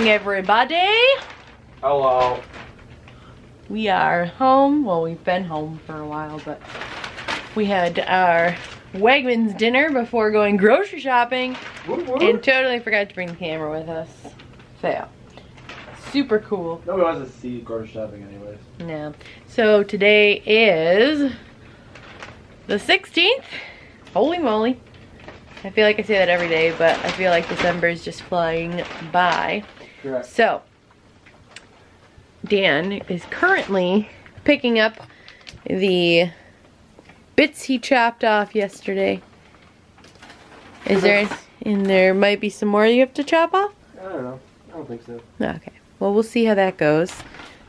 everybody. Hello. We are home. Well, we've been home for a while, but we had our Wegmans dinner before going grocery shopping. Whoop, whoop. And totally forgot to bring the camera with us. Fail. Super cool. Nobody wants to see grocery shopping anyways. No. So today is the 16th. Holy moly. I feel like I say that every day, but I feel like December is just flying by. Correct. So, Dan is currently picking up the bits he chopped off yesterday. Is there, and there might be some more you have to chop off? I don't know. I don't think so. Okay. Well, we'll see how that goes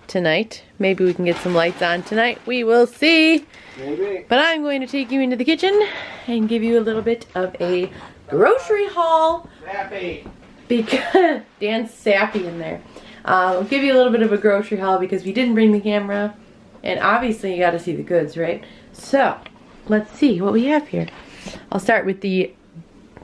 tonight. Maybe we can get some lights on tonight. We will see. Maybe. But I'm going to take you into the kitchen and give you a little bit of a grocery haul. Happy. Because Dan's sappy in there. I'll give you a little bit of a grocery haul because we didn't bring the camera. And obviously you got to see the goods, right? So, let's see what we have here. I'll start with the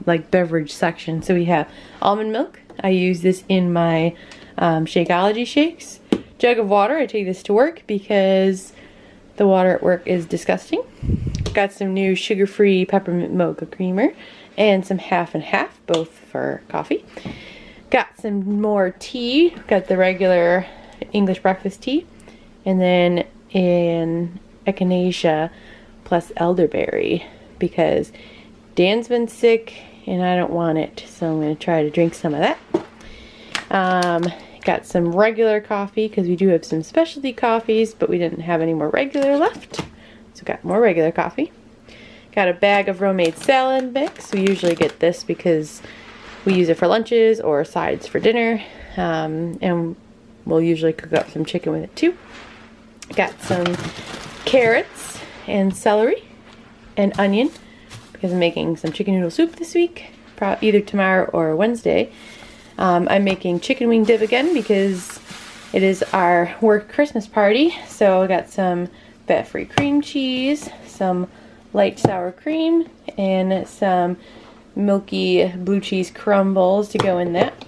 beverage section. So we have almond milk. I use this in my Shakeology shakes. Jug of water. I take this to work because the water at work is disgusting. Got some new sugar-free peppermint mocha creamer and some half and half, both for coffee. Got some more tea. Got the regular English breakfast tea. And then an echinacea plus elderberry because Dan's been sick and I don't want it. So I'm going to try to drink some of that. Got some regular coffee because we do have some specialty coffees, but we didn't have any more regular left. So got more regular coffee. Got a bag of romaine salad mix. We usually get this because we use it for lunches or sides for dinner. And we'll usually cook up some chicken with it too. Got some carrots and celery and onion because I'm making some chicken noodle soup this week, either tomorrow or Wednesday. I'm making chicken wing dip again because it is our work Christmas party. So I got some fat-free cream cheese, some light sour cream, and some milky blue cheese crumbles to go in that.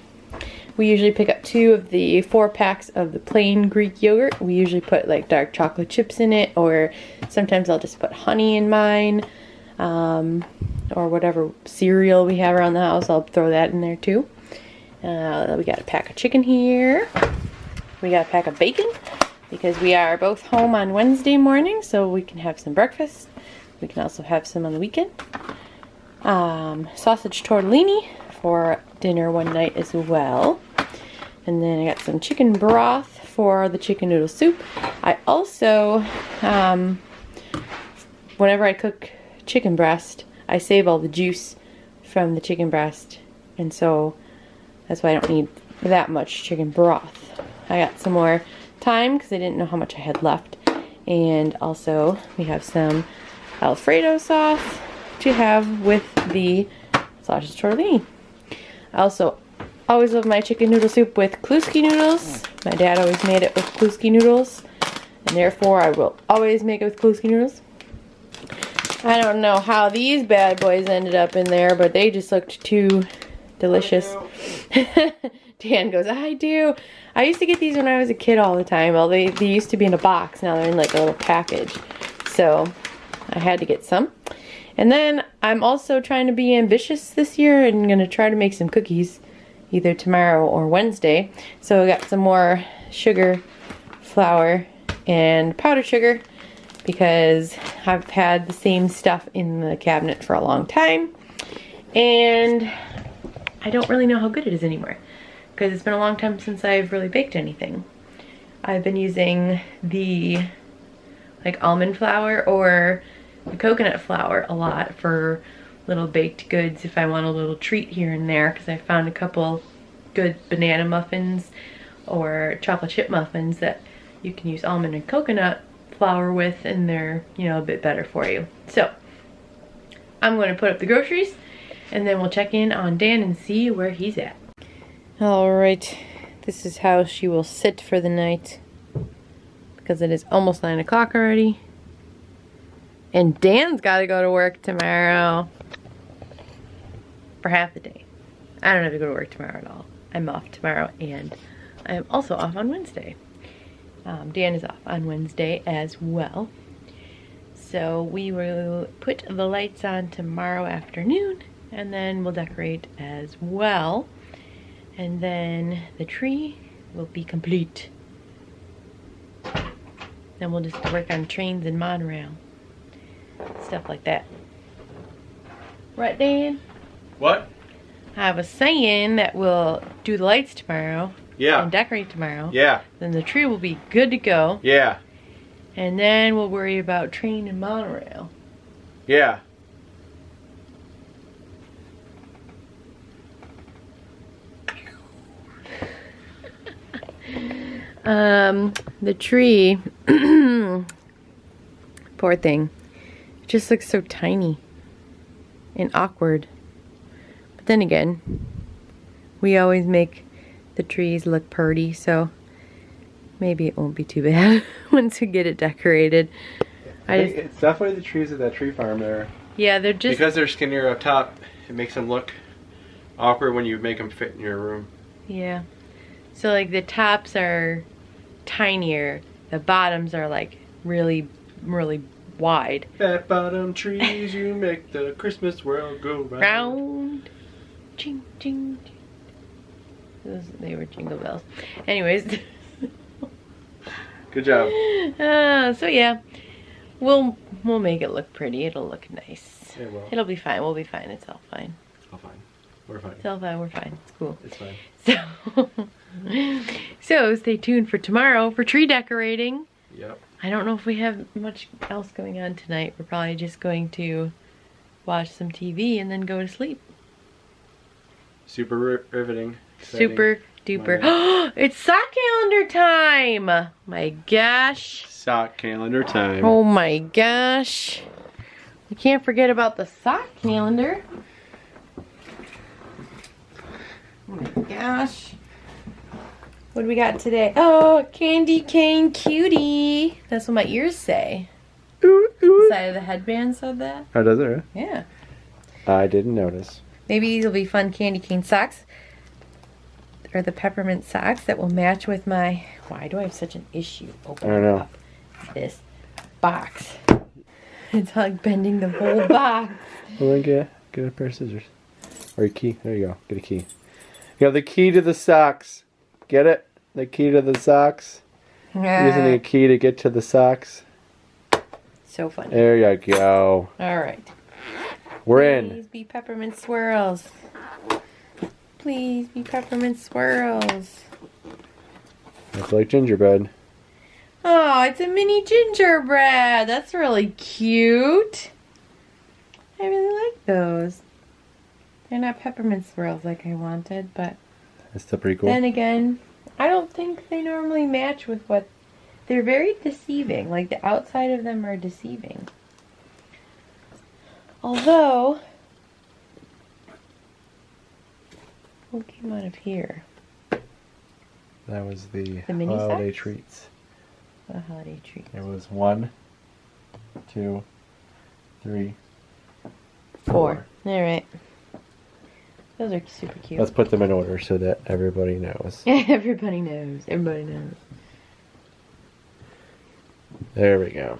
We usually pick up 2 of the 4 packs of the plain Greek yogurt. We usually put dark chocolate chips in it, or sometimes I'll just put honey in mine, or whatever cereal we have around the house, I'll throw that in there too. We got a pack of chicken here. We got a pack of bacon because we are both home on Wednesday morning, so we can have some breakfast. We can also have some on the weekend. Sausage tortellini for dinner one night as well. And then I got some chicken broth for the chicken noodle soup. I also, whenever I cook chicken breast, I save all the juice from the chicken breast, and so that's why I don't need that much chicken broth. I got some more thyme because I didn't know how much I had left. And also we have some Alfredo sauce to have with the sausage tortellini. I also always love my chicken noodle soup with Kluski noodles. My dad always made it with Kluski noodles, and therefore I will always make it with Kluski noodles. I don't know how these bad boys ended up in there, but they just looked too delicious. Dan goes, I do. I used to get these when I was a kid all the time. Well, they used to be in a box. Now they're in a little package. So I had to get some. And then I'm also trying to be ambitious this year and going to try to make some cookies either tomorrow or Wednesday. So I got some more sugar, flour, and powdered sugar because I've had the same stuff in the cabinet for a long time. And I don't really know how good it is anymore because it's been a long time since I've really baked anything. I've been using the almond flour or the coconut flour a lot for little baked goods if I want a little treat here and there, because I found a couple good banana muffins or chocolate chip muffins that you can use almond and coconut flour with, and they're, a bit better for you. So I'm going to put up the groceries and then we'll check in on Dan and see where he's at. Alright, this is how she will sit for the night because it is almost 9 o'clock already. And Dan's got to go to work tomorrow for half the day. I don't have to go to work tomorrow at all. I'm off tomorrow, and I'm also off on Wednesday. Dan is off on Wednesday as well. So we will put the lights on tomorrow afternoon, and then we'll decorate as well. And then the tree will be complete. Then we'll just work on trains and monorail. Stuff like that. Right, Dan? What? I was saying that we'll do the lights tomorrow. Yeah. And decorate tomorrow. Yeah. Then the tree will be good to go. Yeah. And then we'll worry about train and monorail. Yeah. The tree, poor thing, it just looks so tiny and awkward. But then again, we always make the trees look pretty, so maybe it won't be too bad once we get it decorated. It's definitely the trees at that tree farm there. Yeah, they're just... Because they're skinnier up top, it makes them look awkward when you make them fit in your room. Yeah. So like the tops are tinier, the bottoms are like really, really wide. Fat bottom trees, you make the Christmas world go round. Round. Ching, ching, ching. They were jingle bells. Anyways. Good job. So yeah, we'll make it look pretty. It'll look nice. It will. It'll be fine. We'll be fine. It's all fine. All fine. We're fine. It's all fine. We're fine. It's cool. It's fine. So stay tuned for tomorrow for tree decorating. Yep. I don't know if we have much else going on tonight. We're probably just going to watch some TV and then go to sleep. Super riveting. Exciting. Super duper. It's sock calendar time! My gosh. Sock calendar time. Oh my gosh. We can't forget about the sock calendar. Oh my gosh. What do we got today? Oh, candy cane cutie. That's what my ears say. Ooh, ooh. The side of the headband said that. Oh, does it? Yeah. I didn't notice. Maybe these will be fun candy cane socks. Or the peppermint socks that will match with my... Why do I have such an issue opening up this box? It's like bending the whole box. Well, then get a pair of scissors. Or a key. There you go. Get a key. You have the key to the socks. Get it? The key to the socks. Using the key to get to the socks. So funny. There you go. Alright. We're in. Please be peppermint swirls. Please be peppermint swirls. Looks like gingerbread. Oh, it's a mini gingerbread. That's really cute. I really like those. They're not peppermint swirls like I wanted, but That's still pretty cool. then again, I don't think they normally match with what... They're very deceiving. Like, the outside of them are deceiving. Although... What came out of here? That was the mini holiday socks? treats. A holiday treat. It was 1, 2, 3, 4. Alright. Those are super cute. Let's put them in order so that everybody knows. Everybody knows. Everybody knows. There we go.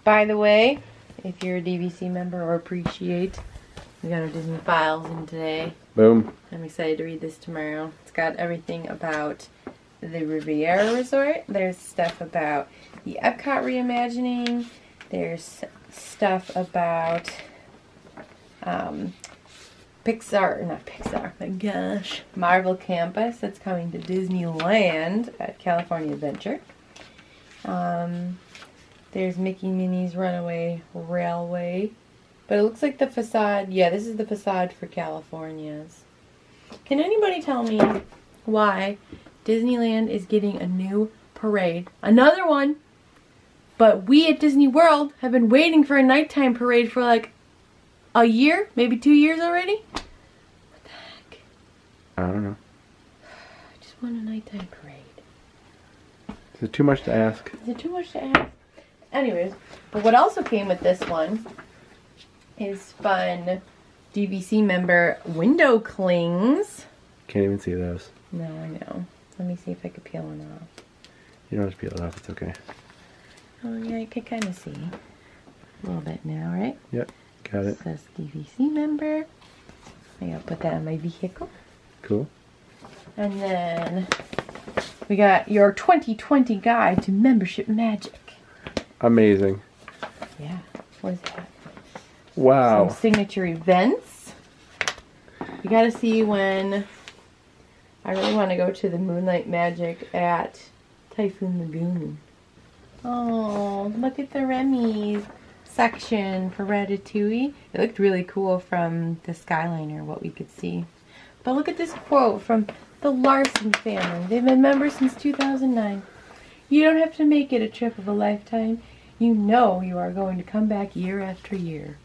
By the way, if you're a DVC member or appreciate, we got our Disney Files in today. Boom. I'm excited to read this tomorrow. It's got everything about the Riviera Resort. There's stuff about the Epcot reimagining. There's stuff about my gosh, Marvel Campus that's coming to Disneyland at California Adventure. There's Mickey Minnie's Runaway Railway. But it looks like the facade, yeah, this is the facade for California's. Can anybody tell me why Disneyland is getting a new parade? Another one! But we at Disney World have been waiting for a nighttime parade for like a year, maybe 2 years already? What the heck? I don't know. I just want a nighttime parade. Is it too much to ask? Is it too much to ask? Anyways, but what also came with this one is fun DVC member window clings. Can't even see those. No, I know. Let me see if I can peel one off. You don't have to peel it off. It's okay. Oh, yeah, I can kind of see. A little bit now, right? Yep. Got it. It says DVC member. I gotta put that on my vehicle. Cool. And then we got your 2020 guide to membership magic. Amazing. Yeah. What is that? Wow. Some signature events. You gotta see when I really want to go to the Moonlight Magic at Typhoon Lagoon. Oh, look at the Remy's section for Ratatouille. It looked really cool from the Skyliner, what we could see. But look at this quote from the Larson family. They've been members since 2009. You don't have to make it a trip of a lifetime. You know you are going to come back year after year.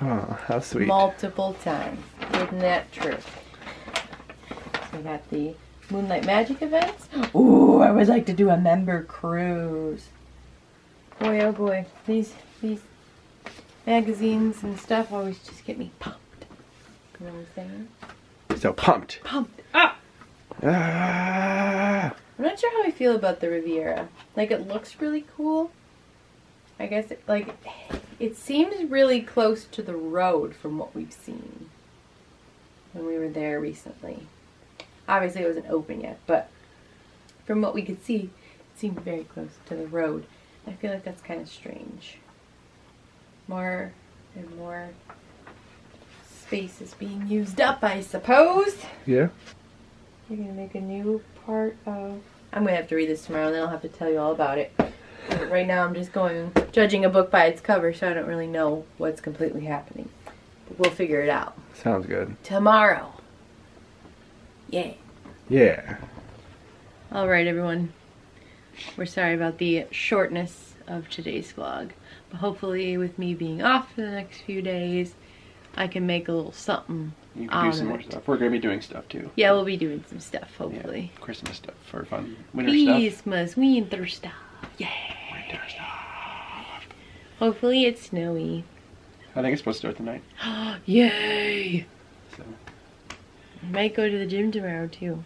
Oh, how sweet. Multiple times. Isn't that true? So we got the Moonlight Magic events. Ooh, I would like to do a member cruise. Boy, oh boy. These magazines and stuff always just get me pumped. You know what I'm saying? So pumped. Pumped up! Ah! I'm not sure how I feel about the Riviera. Like, it looks really cool. I guess, it seems really close to the road from what we've seen when we were there recently. Obviously, it wasn't open yet, but from what we could see, it seemed very close to the road. I feel like that's kind of strange. More and more space is being used up, I suppose. Yeah. You're going to make a new part of... I'm going to have to read this tomorrow, and then I'll have to tell you all about it. But right now I'm just judging a book by its cover, so I don't really know what's completely happening. But we'll figure it out. Sounds good. Tomorrow. Yeah. Yeah. Alright, everyone. We're sorry about the shortness of today's vlog. But hopefully, with me being off for the next few days, I can make a little something. You can do some more stuff. We're going to be doing stuff too. Yeah, we'll be doing some stuff, hopefully. Yeah, Christmas stuff for fun. Winter stuff. Christmas, winter stuff. Yeah. Winter stuff. Hopefully it's snowy. I think it's supposed to start tonight. Yay! So, I might go to the gym tomorrow too.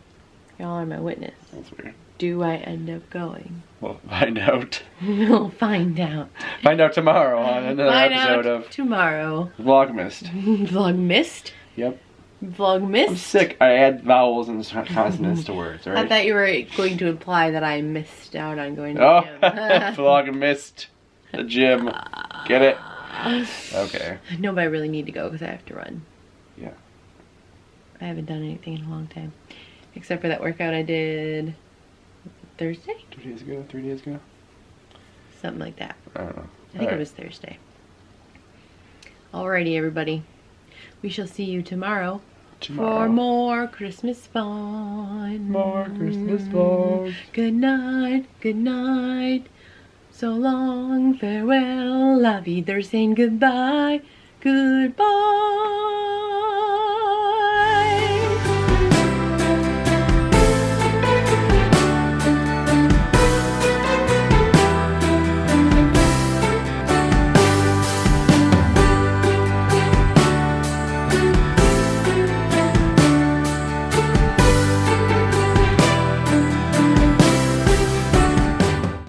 Y'all are my witness. that's weird. Do I end up going? We'll find out. We'll find out. Find out tomorrow on another Find episode out of tomorrow. Vlogmas. Vlogmist? Yep. Vlogmist? I'm sick. I add vowels and consonants to words, I alright? thought you were going to imply that I missed out on going to Oh, the gym. Vlogmas. The gym. Get it? Okay. No, but I really need to go because I have to run. Yeah. I haven't done anything in a long time. Except for that workout I did Thursday? 2 days ago? 3 days ago? Something like that. I don't know. I think it was Thursday. Alrighty, everybody. We shall see you tomorrow for more Christmas fun. More Christmas fun. Good night, good night. So long, farewell, la vie, they're saying goodbye, goodbye.